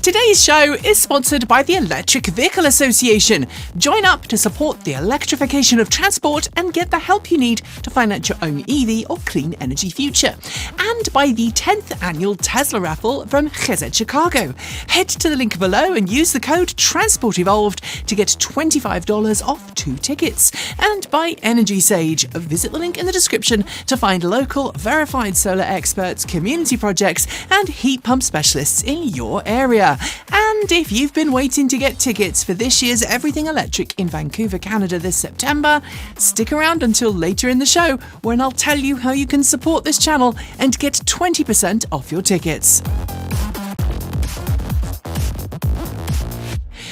Today's show is sponsored by the Electric Vehicle Association. Join up to support the electrification of transport and get the help you need to finance your own EV or clean energy future. And by the 10th annual Tesla raffle from GZ Chicago. Head to the link below and use the code TRANSPORTEVOLVED to get $25 off 2 tickets. And by Energy Sage. Visit the link in the description to find local, verified solar experts, community projects, and heat pump specialists in your area. And if you've been waiting to get tickets for this year's Everything Electric in Vancouver, Canada this September, stick around until later in the show when I'll tell you how you can support this channel and get 20% off your tickets.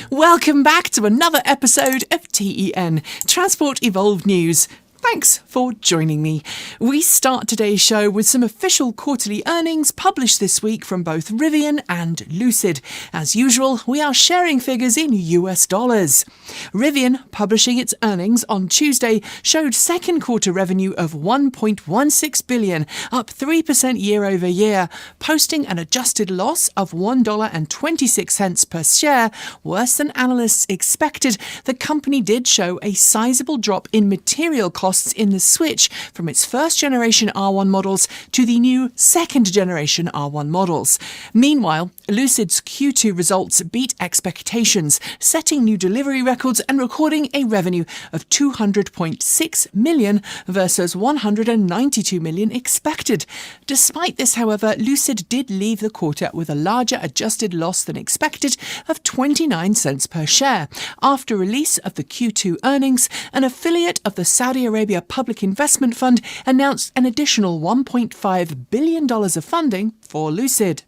Welcome back to another episode of TEN, Transport Evolved News. Thanks for joining me. We start today's show with some official quarterly earnings published this week from both Rivian and Lucid. As usual, we are sharing figures in US dollars. Rivian, publishing its earnings on Tuesday, showed second quarter revenue of $1.16 billion, up 3% year over year, posting an adjusted loss of $1.26 per share. Worse than analysts expected, the company did show a sizable drop in material costs in the switch from its first generation R1 models to the new second generation R1 models. Meanwhile, Lucid's Q2 results beat expectations, setting new delivery records and recording a revenue of $200.6 million versus $192 million expected. Despite this, however, Lucid did leave the quarter with a larger adjusted loss than expected of 29 cents per share. After release of the Q2 earnings, an affiliate of the Saudi Arabia Public Investment Fund announced an additional $1.5 billion of funding for Lucid.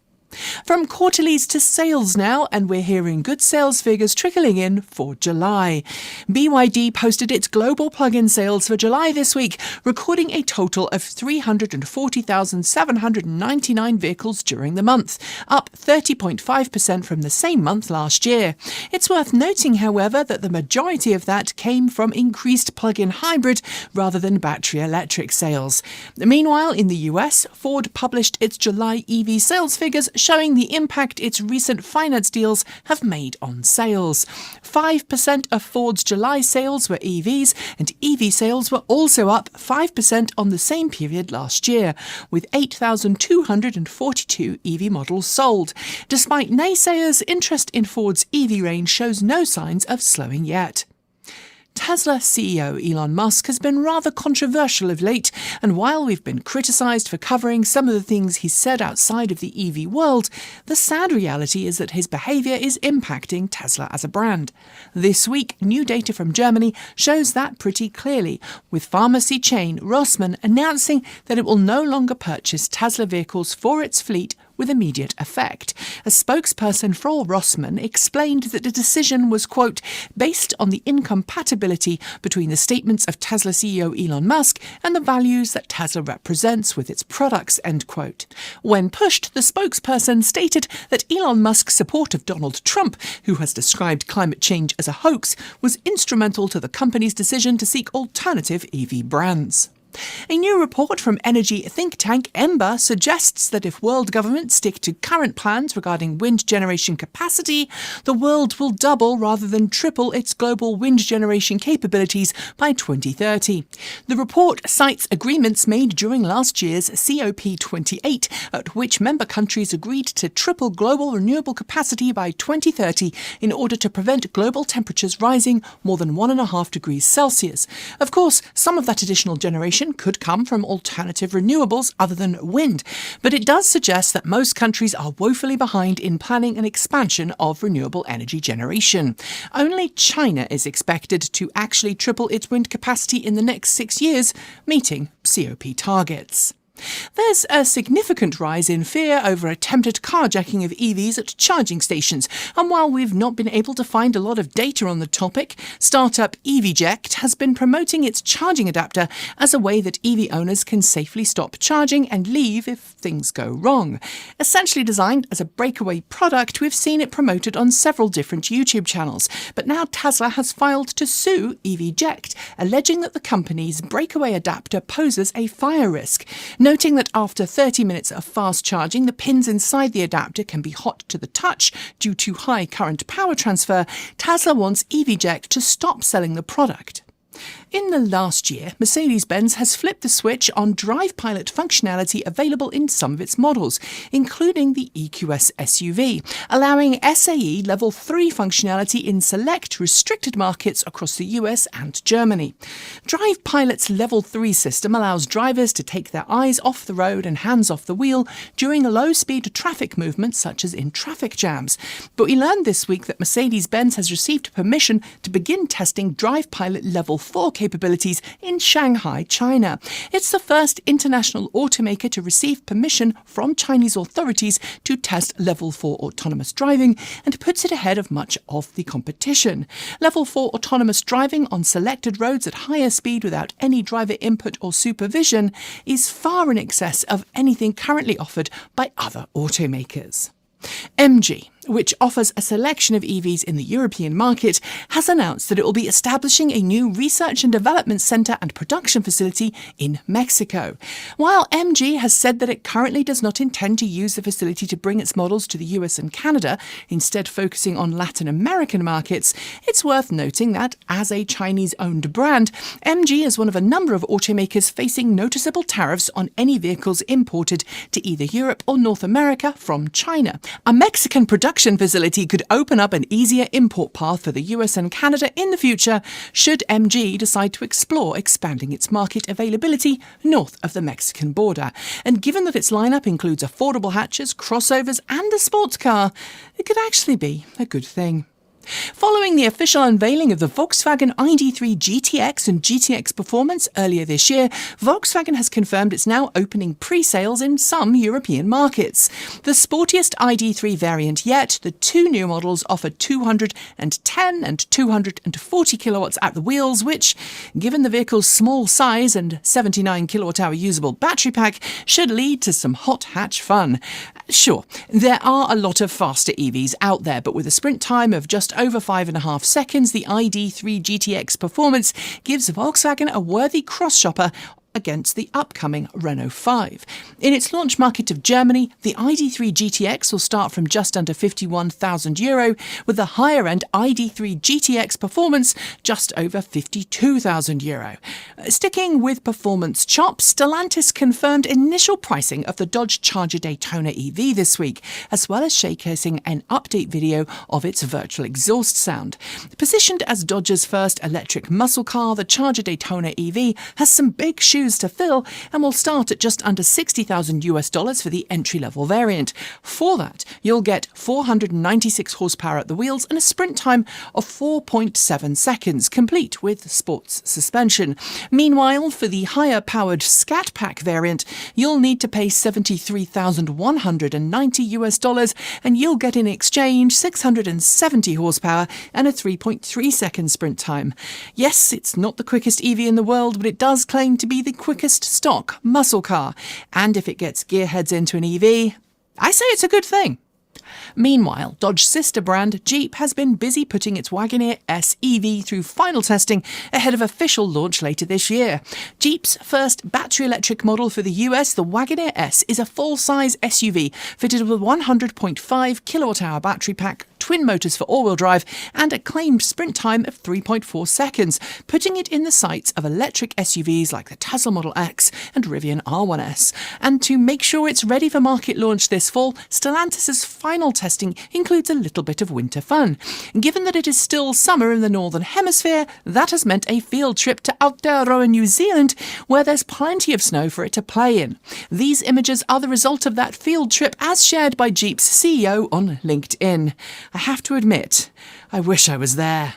From quarterlies to sales now, and we're hearing good sales figures trickling in for July. BYD posted its global plug-in sales for July this week, recording a total of 340,799 vehicles during the month, up 30.5% from the same month last year. It's worth noting, however, that the majority of that came from increased plug-in hybrid rather than battery electric sales. Meanwhile, in the US, Ford published its July EV sales figures, showing the impact its recent finance deals have made on sales. 5% of Ford's July sales were EVs, and EV sales were also up 5% on the same period last year, with 8,242 EV models sold. Despite naysayers, interest in Ford's EV range shows no signs of slowing yet. Tesla CEO Elon Musk has been rather controversial of late, and while we've been criticised for covering some of the things he's said outside of the EV world, the sad reality is that his behaviour is impacting Tesla as a brand. This week, new data from Germany shows that pretty clearly, with pharmacy chain Rossmann announcing that it will no longer purchase Tesla vehicles for its fleet with immediate effect. A spokesperson for Rossmann explained that the decision was, quote, based on the incompatibility between the statements of Tesla CEO Elon Musk and the values that Tesla represents with its products, end quote. When pushed, the spokesperson stated that Elon Musk's support of Donald Trump, who has described climate change as a hoax, was instrumental to the company's decision to seek alternative EV brands. A new report from energy think tank Ember suggests that if world governments stick to current plans regarding wind generation capacity, the world will double rather than triple its global wind generation capabilities by 2030. The report cites agreements made during last year's COP28, at which member countries agreed to triple global renewable capacity by 2030 in order to prevent global temperatures rising more than 1.5 degrees Celsius. Of course, some of that additional generation could come from alternative renewables other than wind, but it does suggest that most countries are woefully behind in planning an expansion of renewable energy generation. Only China is expected to actually triple its wind capacity in the next 6 years, meeting COP targets. There's a significant rise in fear over attempted carjacking of EVs at charging stations, and while we've not been able to find a lot of data on the topic, startup EVJect has been promoting its charging adapter as a way that EV owners can safely stop charging and leave if things go wrong. Essentially designed as a breakaway product, we've seen it promoted on several different YouTube channels, but now Tesla has filed to sue EVJect, alleging that the company's breakaway adapter poses a fire risk. noting that after 30 minutes of fast charging, the pins inside the adapter can be hot to the touch due to high current power transfer. Tesla wants EVJect to stop selling the product. In the last year, Mercedes-Benz has flipped the switch on Drive Pilot functionality available in some of its models, including the EQS SUV, allowing SAE Level 3 functionality in select restricted markets across the US and Germany. Drive Pilot's Level 3 system allows drivers to take their eyes off the road and hands off the wheel during low-speed traffic movements such as in traffic jams. But we learned this week that Mercedes-Benz has received permission to begin testing Drive Pilot Level 4 capabilities in Shanghai, China. It's the first international automaker to receive permission from Chinese authorities to test Level 4 autonomous driving and puts it ahead of much of the competition. Level 4 autonomous driving on selected roads at higher speed without any driver input or supervision is far in excess of anything currently offered by other automakers. MG, which offers a selection of EVs in the European market, has announced that it will be establishing a new research and development centre and production facility in Mexico. While MG has said that it currently does not intend to use the facility to bring its models to the US and Canada, instead focusing on Latin American markets, it's worth noting that, as a Chinese-owned brand, MG is one of a number of automakers facing noticeable tariffs on any vehicles imported to either Europe or North America from China. A Mexican production facility could open up an easier import path for the US and Canada in the future should MG decide to explore expanding its market availability north of the Mexican border. And given that its lineup includes affordable hatches, crossovers and a sports car, it could actually be a good thing. Following the official unveiling of the Volkswagen ID.3 GTX and GTX Performance earlier this year, Volkswagen has confirmed it's now opening pre-sales in some European markets. The sportiest ID.3 variant yet, the two new models offer 210 and 240 kilowatts at the wheels, which, given the vehicle's small size and 79 kilowatt-hour usable battery pack, should lead to some hot hatch fun. Sure, there are a lot of faster EVs out there, but with a sprint time of just over 5.5 seconds, the ID.3 GTX Performance gives Volkswagen a worthy cross-shopper against the upcoming Renault 5. In its launch market of Germany, the ID.3 GTX will start from just under €51,000, with the higher-end ID.3 GTX Performance just over €52,000. Sticking with performance chops, Stellantis confirmed initial pricing of the Dodge Charger Daytona EV this week, as well as showcasing an update video of its virtual exhaust sound. Positioned as Dodge's first electric muscle car, the Charger Daytona EV has some big shoes to fill and will start at just under $60,000 for the entry-level variant. For that, you'll get 496 horsepower at the wheels and a sprint time of 4.7 seconds, complete with sports suspension. Meanwhile, for the higher-powered Scat Pack variant, you'll need to pay $73,190 and you'll get in exchange 670 horsepower and a 3.3-second sprint time. Yes, it's not the quickest EV in the world, but it does claim to be the quickest stock muscle car. And if it gets gearheads into an EV, I say it's a good thing. Meanwhile, Dodge's sister brand, Jeep, has been busy putting its Wagoneer S EV through final testing ahead of official launch later this year. Jeep's first battery electric model for the US, the Wagoneer S, is a full-size SUV fitted with a 100.5 kilowatt-hour battery pack, twin motors for all-wheel drive, and a claimed sprint time of 3.4 seconds, putting it in the sights of electric SUVs like the Tesla Model X and Rivian R1S. And to make sure it's ready for market launch this fall, Stellantis' final testing includes a little bit of winter fun. Given that it is still summer in the Northern Hemisphere, that has meant a field trip to Aotearoa, New Zealand, where there's plenty of snow for it to play in. These images are the result of that field trip as shared by Jeep's CEO on LinkedIn. I have to admit, I wish I was there.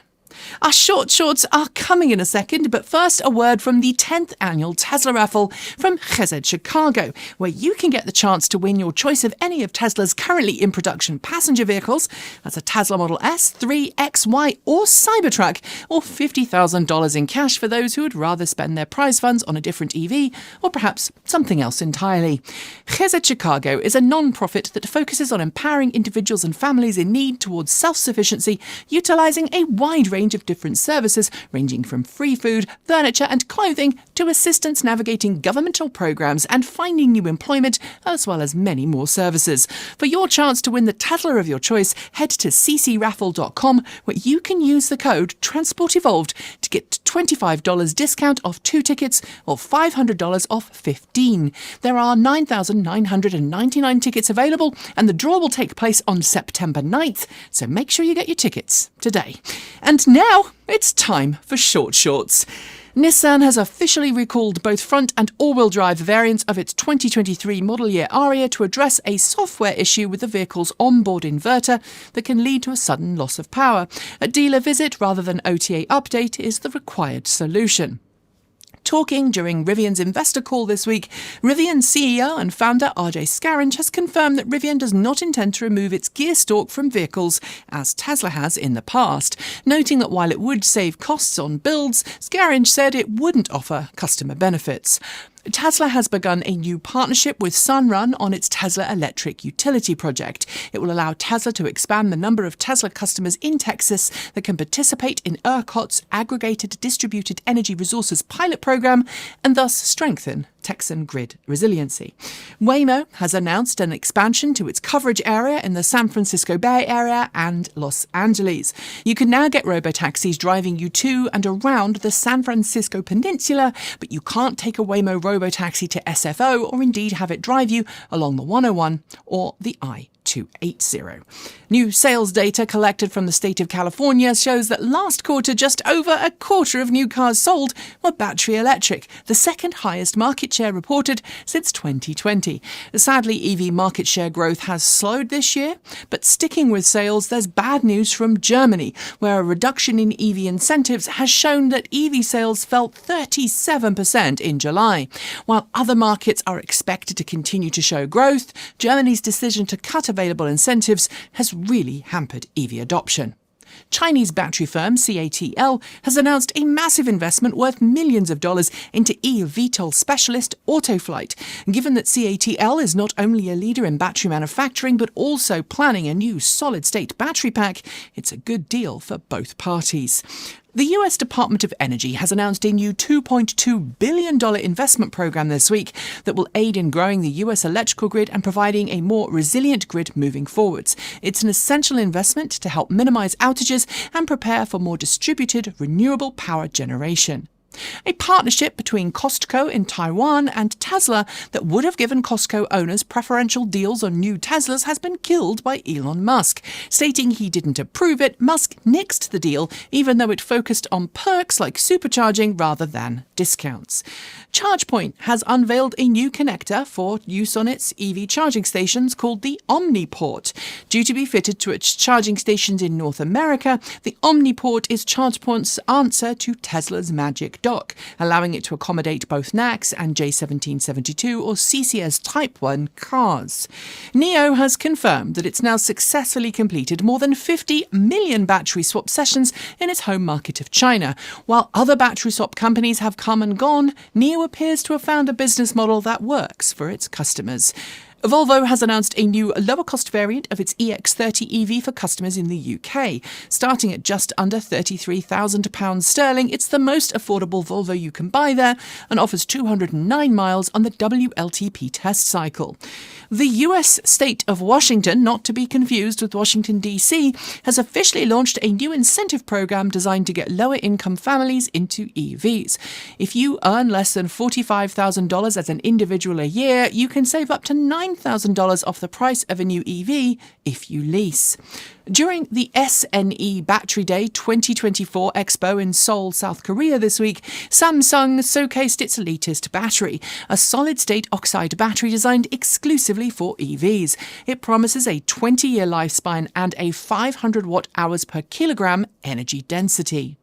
Our short shorts are coming in a second, but first a word from the 10th annual Tesla raffle from Resiliency Chicago, where you can get the chance to win your choice of any of Tesla's currently in production passenger vehicles. That's a Tesla Model S, 3, X, Y or Cybertruck, or $50,000 in cash for those who would rather spend their prize funds on a different EV or perhaps something else entirely. Resiliency Chicago is a non-profit that focuses on empowering individuals and families in need towards self-sufficiency, utilising a wide range range of different services ranging from free food, furniture and clothing to assistance navigating governmental programs and finding new employment, as well as many more services. For your chance to win the Tesla of your choice, head to ccraffle.com where you can use the code TRANSPORTEVOLVED to get $25 discount off 2 tickets or $500 off 15. There are 9,999 tickets available and the draw will take place on September 9th, so make sure you get your tickets today. And now it's time for Short Shorts. Nissan has officially recalled both front and all-wheel drive variants of its 2023 model year Ariya to address a software issue with the vehicle's onboard inverter that can lead to a sudden loss of power. A dealer visit rather than OTA update is the required solution. Talking during Rivian's investor call this week, Rivian CEO and founder RJ Scaringe has confirmed that Rivian does not intend to remove its gear stalk from vehicles, as Tesla has in the past, noting that while it would save costs on builds, Scaringe said it wouldn't offer customer benefits. Tesla has begun a new partnership with Sunrun on its Tesla electric utility project. It will allow Tesla to expand the number of Tesla customers in Texas that can participate in ERCOT's Aggregated Distributed Energy Resources pilot program and thus strengthen Texan grid resiliency. Waymo has announced an expansion to its coverage area in the San Francisco Bay Area and Los Angeles. You can now get robotaxis driving you to and around the San Francisco Peninsula, but you can't take a Waymo robotaxi to SFO or indeed have it drive you along the 101 or the I-280. New sales data collected from the state of California shows that last quarter just over a quarter of new cars sold were battery electric, the second highest market share reported since 2020. Sadly, EV market share growth has slowed this year, but sticking with sales, there's bad news from Germany, where a reduction in EV incentives has shown that EV sales fell 37% in July. While other markets are expected to continue to show growth, Germany's decision to cut available incentives has really hampered EV adoption. Chinese battery firm CATL has announced a massive investment worth millions of dollars into eVTOL specialist AutoFlight. Given that CATL is not only a leader in battery manufacturing but also planning a new solid-state battery pack, it's a good deal for both parties. The US Department of Energy has announced a new $2.2 billion investment program this week that will aid in growing the US electrical grid and providing a more resilient grid moving forwards. It's an essential investment to help minimize outages and prepare for more distributed, renewable power generation. A partnership between Costco in Taiwan and Tesla that would have given Costco owners preferential deals on new Teslas has been killed by Elon Musk. Stating he didn't approve it, Musk nixed the deal, even though it focused on perks like supercharging rather than discounts. Chargepoint has unveiled a new connector for use on its EV charging stations called the OmniPort. Due to be fitted to its charging stations in North America, the OmniPort is Chargepoint's answer to Tesla's Magic Dock, allowing it to accommodate both NACS and J1772 or CCS Type 1 cars. NIO has confirmed that it's now successfully completed more than 50 million battery swap sessions in its home market of China. While other battery swap companies have come and gone, NIO appears to have found a business model that works for its customers. Volvo has announced a new lower-cost variant of its EX30 EV for customers in the UK. Starting at just under £33,000 sterling, it's the most affordable Volvo you can buy there and offers 209 miles on the WLTP test cycle. The US state of Washington, not to be confused with Washington, D.C., has officially launched a new incentive program designed to get lower-income families into EVs. If you earn less than $45,000 as an individual a year, you can save up to $9,000 off the price of a new EV if you lease. During the SNE Battery Day 2024 Expo in Seoul, South Korea this week, Samsung showcased its latest battery, a solid-state oxide battery designed exclusively for EVs. It promises a 20-year lifespan and a 500 watt-hours per kilogram energy density.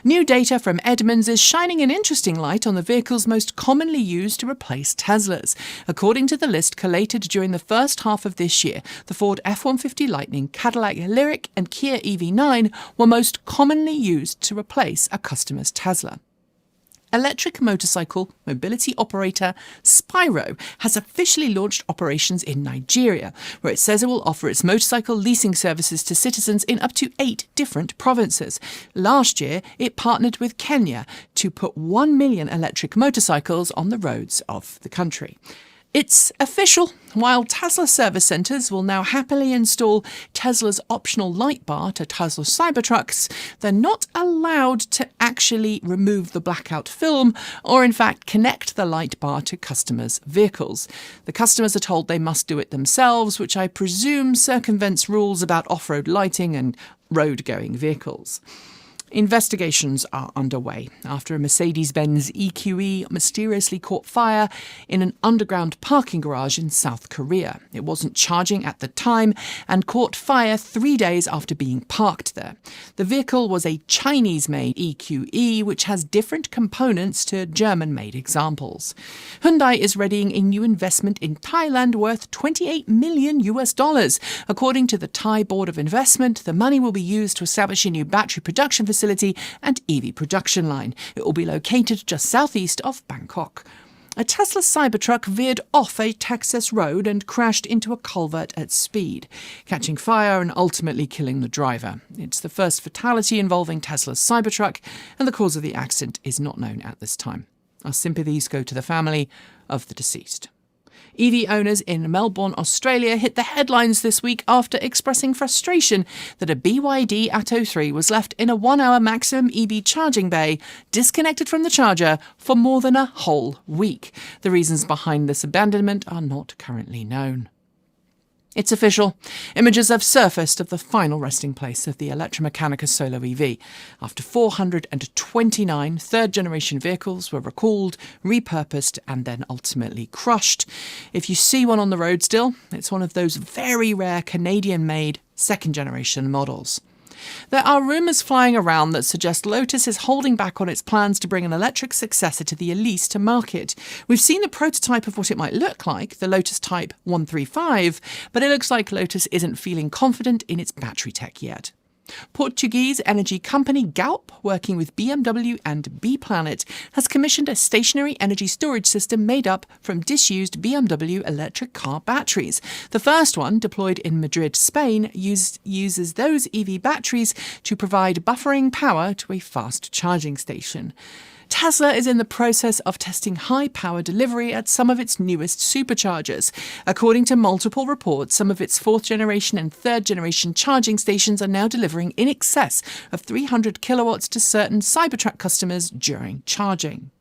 New data from Edmunds is shining an interesting light on the vehicles most commonly used to replace Teslas. According to the list collated during the first half of this year, the Ford F-150 Lightning, Cadillac Lyriq and Kia EV9 were most commonly used to replace a customer's Tesla. electric motorcycle mobility operator Spyro has officially launched operations in Nigeria, where it says it will offer its motorcycle leasing services to citizens in up to 8 different provinces. Last year, it partnered with Kenya to put 1 million electric motorcycles on the roads of the country. It's official. While Tesla service centres will now happily install Tesla's optional light bar to Tesla Cybertrucks, they're not allowed to actually remove the blackout film or in fact connect the light bar to customers' vehicles. The customers are told they must do it themselves, which I presume circumvents rules about off-road lighting and road-going vehicles. Investigations are underway after a Mercedes-Benz EQE mysteriously caught fire in an underground parking garage in South Korea. It wasn't charging at the time and caught fire 3 days after being parked there. The vehicle was a Chinese-made EQE, which has different components to German-made examples. Hyundai is readying a new investment in Thailand worth $28 million. According to the Thai Board of Investment, the money will be used to establish a new battery production facility and EV production line. It will be located just southeast of Bangkok. A Tesla Cybertruck veered off a Texas road and crashed into a culvert at speed, catching fire and ultimately killing the driver. It's the first fatality involving Tesla's Cybertruck, and the cause of the accident is not known at this time. Our sympathies go to the family of the deceased. EV owners in Melbourne, Australia hit the headlines this week after expressing frustration that a BYD Atto 3 was left in a 1-hour maximum EV charging bay, disconnected from the charger, for more than a whole week. The reasons behind this abandonment are not currently known. It's official. Images have surfaced of the final resting place of the Electromechanica Solar EV, after 429 third-generation vehicles were recalled, repurposed, and then ultimately crushed. If you see one on the road still, it's one of those very rare Canadian-made second-generation models. There are rumours flying around that suggest Lotus is holding back on its plans to bring an electric successor to the Elise to market. We've seen the prototype of what it might look like, the Lotus Type 135, but it looks like Lotus isn't feeling confident in its battery tech yet. Portuguese energy company Galp, working with BMW and B-Planet, has commissioned a stationary energy storage system made up from disused BMW electric car batteries. The first one, deployed in Madrid, Spain, uses those EV batteries to provide buffering power to a fast charging station. Tesla is in the process of testing high power delivery at some of its newest superchargers. According to multiple reports, some of its 4th generation and 3rd generation charging stations are now delivering in excess of 300 kilowatts to certain Cybertruck customers during charging.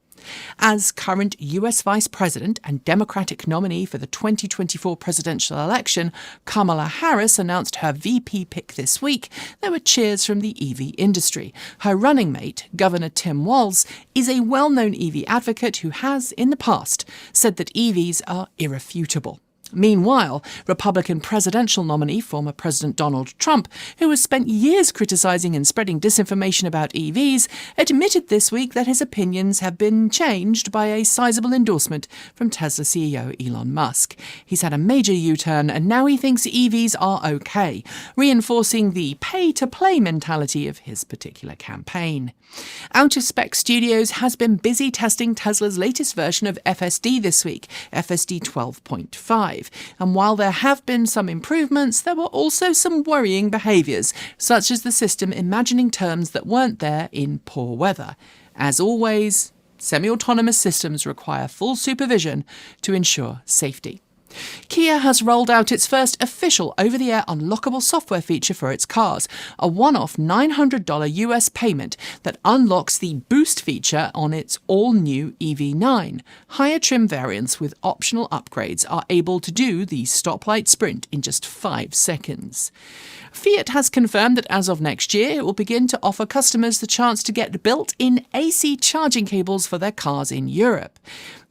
As current US Vice President and Democratic nominee for the 2024 presidential election, Kamala Harris announced her VP pick this week, there were cheers from the EV industry. Her running mate, Governor Tim Walz, is a well-known EV advocate who has, in the past, said that EVs are irrefutable. Meanwhile, Republican presidential nominee, former President Donald Trump, who has spent years criticising and spreading disinformation about EVs, admitted this week that his opinions have been changed by a sizable endorsement from Tesla CEO Elon Musk. He's had a major U-turn and now he thinks EVs are okay, reinforcing the pay-to-play mentality of his particular campaign. Out of Spec Studios has been busy testing Tesla's latest version of FSD this week, FSD 12.5. And while there have been some improvements, there were also some worrying behaviours, such as the system imagining terms that weren't there in poor weather. As always, semi-autonomous systems require full supervision to ensure safety. Kia has rolled out its first official over-the-air unlockable software feature for its cars, a one-off $900 US payment that unlocks the Boost feature on its all-new EV9. Higher trim variants with optional upgrades are able to do the stoplight sprint in just 5 seconds. Fiat has confirmed that as of next year, it will begin to offer customers the chance to get built-in AC charging cables for their cars in Europe.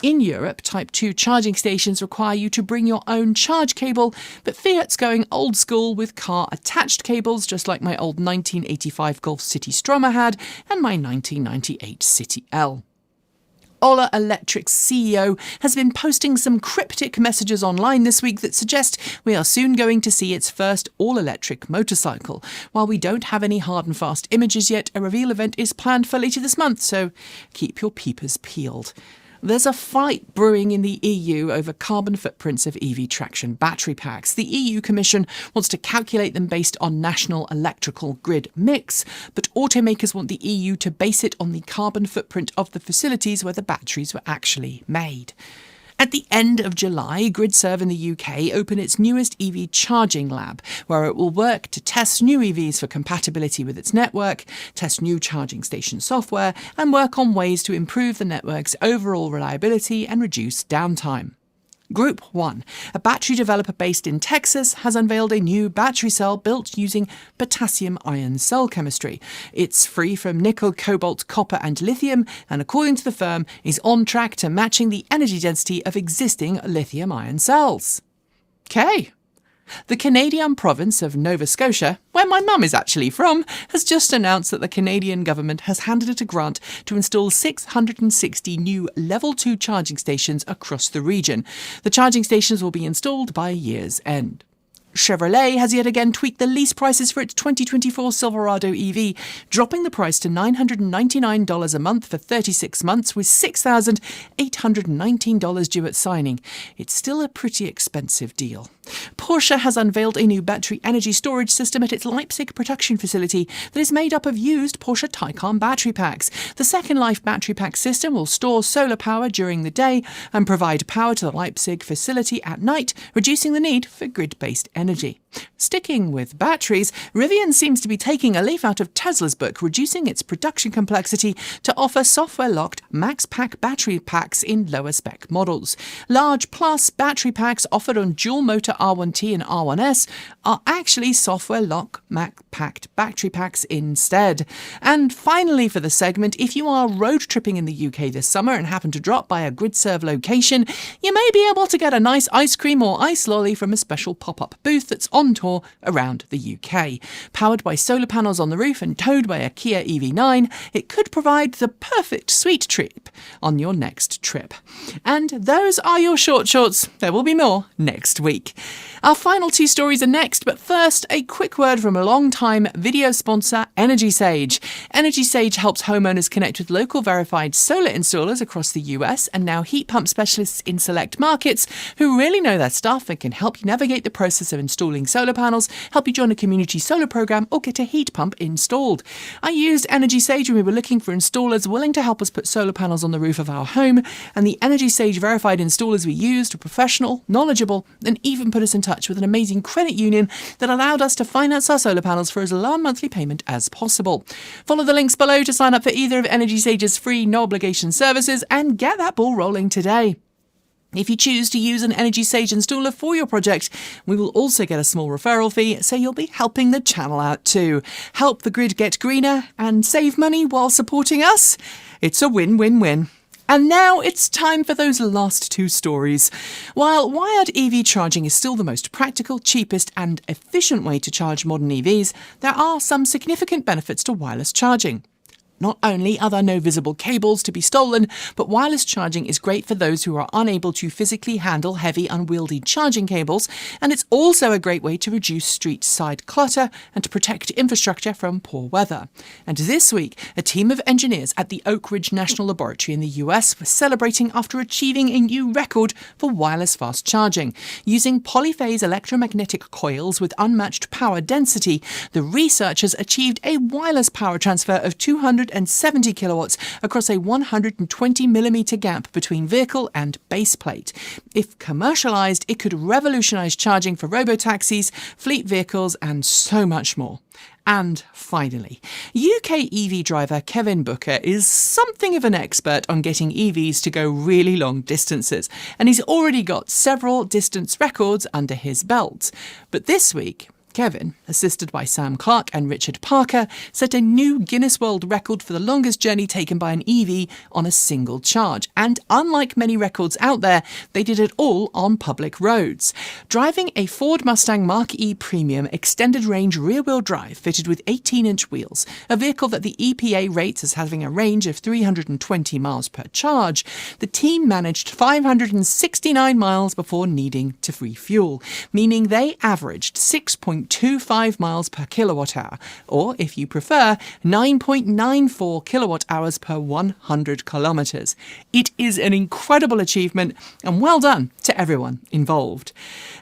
In Europe, Type 2 charging stations require you to bring your own charge cable, but Fiat's going old school with car-attached cables, just like my old 1985 Golf City Stroma had and my 1998 City L. Ola Electric's CEO has been posting some cryptic messages online this week that suggest we are soon going to see its first all-electric motorcycle. While we don't have any hard and fast images yet, a reveal event is planned for later this month, so keep your peepers peeled. There's a fight brewing in the EU over carbon footprints of EV traction battery packs. The EU Commission wants to calculate them based on national electrical grid mix, but automakers want the EU to base it on the carbon footprint of the facilities where the batteries were actually made. At the end of July, GridServe in the UK opened its newest EV charging lab, where it will work to test new EVs for compatibility with its network, test new charging station software, and work on ways to improve the network's overall reliability and reduce downtime. Group 1, a battery developer based in Texas, has unveiled a new battery cell built using potassium ion cell chemistry. It's free from nickel, cobalt, copper and lithium, and according to the firm, is on track to matching the energy density of existing lithium-ion cells. Okay. The Canadian province of Nova Scotia, where my mum is actually from, has just announced that the Canadian government has handed it a grant to install 660 new Level 2 charging stations across the region. The charging stations will be installed by year's end. Chevrolet has yet again tweaked the lease prices for its 2024 Silverado EV, dropping the price to $999 a month for 36 months with $6,819 due at signing. It's still a pretty expensive deal. Porsche has unveiled a new battery energy storage system at its Leipzig production facility that is made up of used Porsche Taycan battery packs. The Second Life battery pack system will store solar power during the day and provide power to the Leipzig facility at night, reducing the need for grid-based energy. Sticking with batteries, Rivian seems to be taking a leaf out of Tesla's book, reducing its production complexity to offer software-locked max pack battery packs in lower spec models. Large plus battery packs offered on dual-motor R1T and R1S are actually software-locked max-packed battery packs instead. And finally for the segment, if you are road tripping in the UK this summer and happen to drop by a GridServe location, you may be able to get a nice ice cream or ice lolly from a special pop-up booth that's on tour around the UK. Powered by solar panels on the roof and towed by a Kia EV9, it could provide the perfect sweet trip on your next trip. And those are your short shorts. There will be more next week. Our final two stories are next, but first, a quick word from a long-time video sponsor, Energy Sage. Energy Sage helps homeowners connect with local verified solar installers across the US and now heat pump specialists in select markets who really know their stuff and can help you navigate the process of installing solar panels, help you join a community solar program, or get a heat pump installed. I used Energy Sage when we were looking for installers willing to help us put solar panels on the roof of our home, and the Energy Sage verified installers we used were professional, knowledgeable, and even put us in touch with an amazing credit union that allowed us to finance our solar panels for as low a monthly payment as possible. Follow the links below to sign up for either of Energy Sage's free no-obligation services and get that ball rolling today. If you choose to use an Energy Sage installer for your project, we will also get a small referral fee, so you'll be helping the channel out too. Help the grid get greener and save money while supporting us. It's a win-win-win. And now it's time for those last two stories. While wired EV charging is still the most practical, cheapest and efficient way to charge modern EVs, there are some significant benefits to wireless charging. Not only are there no visible cables to be stolen, but wireless charging is great for those who are unable to physically handle heavy, unwieldy charging cables, and it's also a great way to reduce street-side clutter and to protect infrastructure from poor weather. And this week, a team of engineers at the Oak Ridge National Laboratory in the US were celebrating after achieving a new record for wireless fast charging. Using polyphase electromagnetic coils with unmatched power density, the researchers achieved a wireless power transfer of 270 kilowatts across a 120mm gap between vehicle and base plate. If commercialised, it could revolutionise charging for robotaxis, fleet vehicles, and so much more. And finally, UK EV driver Kevin Booker is something of an expert on getting EVs to go really long distances, and he's already got several distance records under his belt. But this week, Kevin, assisted by Sam Clark and Richard Parker, set a new Guinness World Record for the longest journey taken by an EV on a single charge. And unlike many records out there, they did it all on public roads. Driving a Ford Mustang Mach-E Premium extended range rear-wheel drive fitted with 18-inch wheels, a vehicle that the EPA rates as having a range of 320 miles per charge, the team managed 569 miles before needing to refuel, meaning they averaged 6.25 miles per kilowatt hour, or if you prefer, 9.94 kilowatt hours per 100 kilometres. It is an incredible achievement, and well done to everyone involved.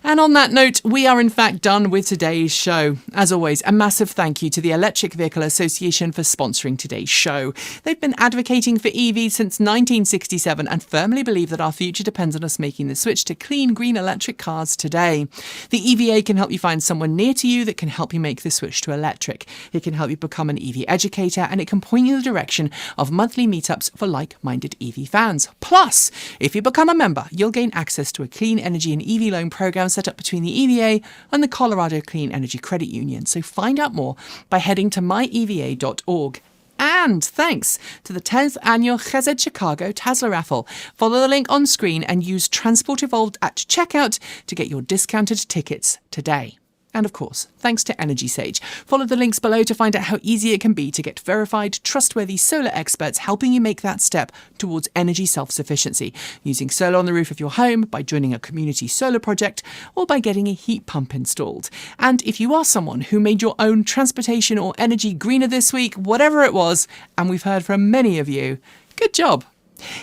And on that note, we are in fact done with today's show. As always, a massive thank you to the Electric Vehicle Association for sponsoring today's show. They've been advocating for EVs since 1967 and firmly believe that our future depends on us making the switch to clean, green electric cars today. The EVA can help you find someone near to you that can help you make the switch to electric. It can help you become an EV educator, and it can point you in the direction of monthly meetups for like-minded EV fans. Plus, if you become a member, you'll gain access to a clean energy and EV loan program set up between the EVA and the Colorado Clean Energy Credit Union. So find out more by heading to myeva.org. And thanks to the 10th annual GZ Chicago Tesla raffle. Follow the link on screen and use Transport Evolved at checkout to get your discounted tickets today. And of course, thanks to Energy Sage. Follow the links below to find out how easy it can be to get verified, trustworthy solar experts helping you make that step towards energy self-sufficiency, using solar on the roof of your home, by joining a community solar project, or by getting a heat pump installed. And if you are someone who made your own transportation or energy greener this week, whatever it was, and we've heard from many of you, good job.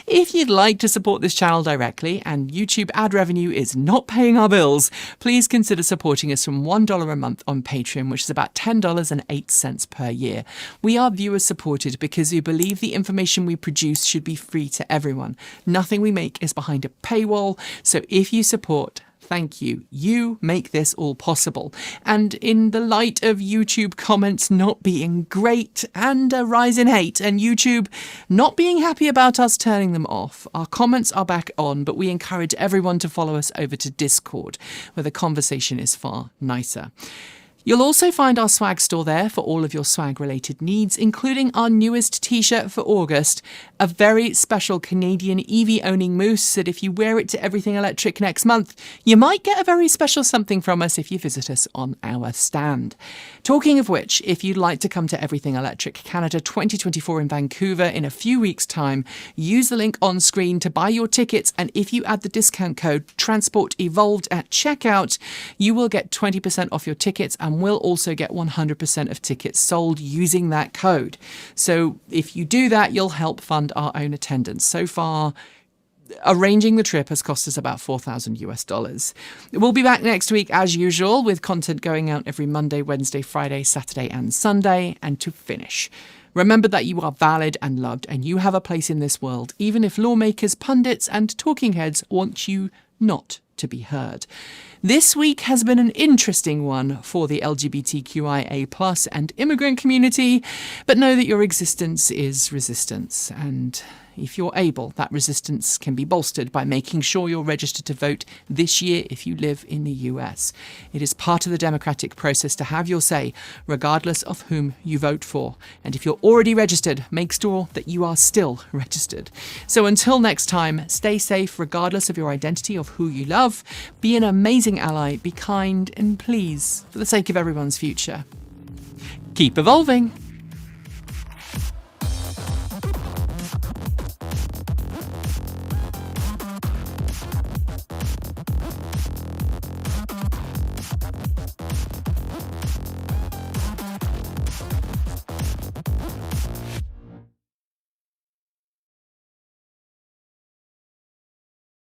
If you'd like to support this channel directly and YouTube ad revenue is not paying our bills, please consider supporting us from $1 a month on Patreon, which is about $10.08 per year. We are viewer supported because we believe the information we produce should be free to everyone. Nothing we make is behind a paywall, so if you support, thank you. You make this all possible. And in the light of YouTube comments not being great and a rise in hate and YouTube not being happy about us turning them off, our comments are back on, but we encourage everyone to follow us over to Discord, where the conversation is far nicer. You'll also find our swag store there for all of your swag-related needs, including our newest t-shirt for August, a very special Canadian EV-owning moose that if you wear it to Everything Electric next month, you might get a very special something from us if you visit us on our stand. Talking of which, if you'd like to come to Everything Electric Canada 2024 in Vancouver in a few weeks' time, use the link on screen to buy your tickets, and if you add the discount code TRANSPORTEVOLVED at checkout, you will get 20% off your tickets and will also get 100% of tickets sold using that code. So if you do that, you'll help fund our own attendance. So far, arranging the trip has cost us about $4,000 US. We'll be back next week as usual, with content going out every Monday, Wednesday, Friday, Saturday and Sunday. And to finish, remember that you are valid and loved, and you have a place in this world, even if lawmakers, pundits and talking heads want you not to be heard. This week has been an interesting one for the LGBTQIA+ and immigrant community, but know that your existence is resistance, and if you're able, that resistance can be bolstered by making sure you're registered to vote this year if you live in the US. It is part of the democratic process to have your say, regardless of whom you vote for. And if you're already registered, make sure that you are still registered. So until next time, stay safe regardless of your identity of who you love. Be an amazing ally, be kind, and please, for the sake of everyone's future, keep evolving.